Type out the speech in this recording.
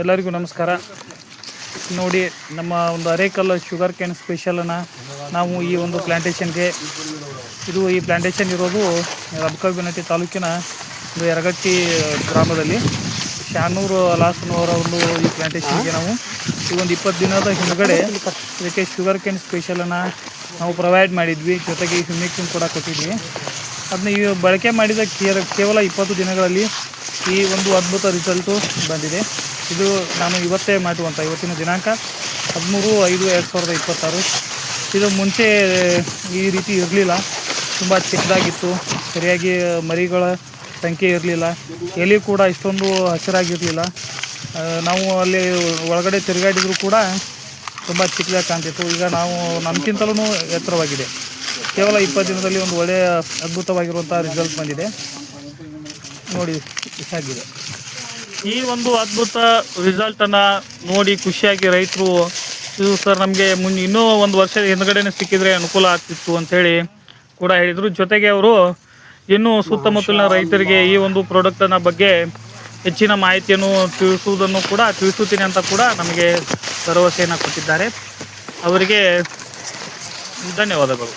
ಎಲ್ಲರಿಗೂ ನಮಸ್ಕಾರ. ನೋಡಿ, ನಮ್ಮ ಒಂದು ಅರೇಕಲ್ ಶುಗರ್ ಕೇನ್ ಸ್ಪೆಷಲನ್ನು ನಾವು ಈ ಒಂದು ಪ್ಲಾಂಟೇಷನ್ಗೆ ಈ ಪ್ಲಾಂಟೇಷನ್ ಇರೋದು ರಬಕವಿನಟ್ಟಿ ತಾಲೂಕಿನ ಒಂದು ಯರಗಟ್ಟಿ ಗ್ರಾಮದಲ್ಲಿ ಶಾನೂರು ಲಾಸನವರ ಒಂದು ಈ ಪ್ಲಾಂಟೇಷನ್ಗೆ ನಾವು ಈ ಒಂದು 20 ದಿನದ ಹಿಂದುಗಡೆ ಇದಕ್ಕೆ ಶುಗರ್ ಕೇನ್ ಸ್ಪೆಷಲನ್ನು ನಾವು ಪ್ರೊವೈಡ್ ಮಾಡಿದ್ವಿ. ಜೊತೆಗೆ ಹ್ಯೂಮಿಕ್ಸಿನ್ ಕೂಡ ಕೊಟ್ಟಿದ್ವಿ. ಅದನ್ನ ಈ ಬಳಕೆ ಮಾಡಿದ ಕೇವಲ 20 ದಿನಗಳಲ್ಲಿ ಈ ಒಂದು ಅದ್ಭುತ ರಿಸಲ್ಟು ಬಂದಿದೆ. ಇದು ನಾನು ಇವತ್ತೇ ಮಾಡುವಂಥ ಇವತ್ತಿನ ದಿನಾಂಕ 13/5/2026. ಇದು ಮುಂಚೆ ಈ ರೀತಿ ಇರಲಿಲ್ಲ. ತುಂಬ ಚಿಕ್ಕದಾಗಿತ್ತು, ಸರಿಯಾಗಿ ಮರಿಗಳ ಸಂಖ್ಯೆ ಇರಲಿಲ್ಲ, ಎಲೆ ಕೂಡ ಇಷ್ಟೊಂದು ಹಸಿರಾಗಿರಲಿಲ್ಲ. ನಾವು ಅಲ್ಲಿ ಒಳಗಡೆ ತಿರುಗಾಡಿದರೂ ಕೂಡ ತುಂಬ ಚಿಕ್ಕದಾಗಿ ಕಾಣ್ತಿತ್ತು. ಈಗ ನಾವು ನಮಗಿಂತಲೂ ಎತ್ತರವಾಗಿದೆ. ಕೇವಲ 20 ದಿನದಲ್ಲಿ ಒಂದು ಒಳ್ಳೆಯ ಅದ್ಭುತವಾಗಿರುವಂಥ ರಿಸಲ್ಟ್ ಬಂದಿದೆ. ನೋಡಿ ಖುಷಿಯಾಗಿದೆ. ಈ ಒಂದು ಅದ್ಭುತ ರಿಸಲ್ಟನ್ನು ನೋಡಿ ಖುಷಿಯಾಗಿ ರೈತರು ಇದು ಸರ್ ನಮಗೆ ಇನ್ನೂ ಒಂದು ವರ್ಷದ ಹಿಂದ್ಗಡೆನೇ ಸಿಕ್ಕಿದರೆ ಅನುಕೂಲ ಆಗ್ತಿತ್ತು ಅಂಥೇಳಿ ಕೂಡ ಹೇಳಿದರು. ಜೊತೆಗೆ ಅವರು ಇನ್ನೂ ಸುತ್ತಮುತ್ತಲಿನ ರೈತರಿಗೆ ಈ ಒಂದು ಪ್ರಾಡಕ್ಟನ್ನು ಬಗ್ಗೆ ಹೆಚ್ಚಿನ ಮಾಹಿತಿಯನ್ನು ತಿಳಿಸುತ್ತೀನಿ ಅಂತ ಕೂಡ ನಮಗೆ ಭರವಸೆಯನ್ನು ಕೊಟ್ಟಿದ್ದಾರೆ. ಅವರಿಗೆ ಧನ್ಯವಾದಗಳು.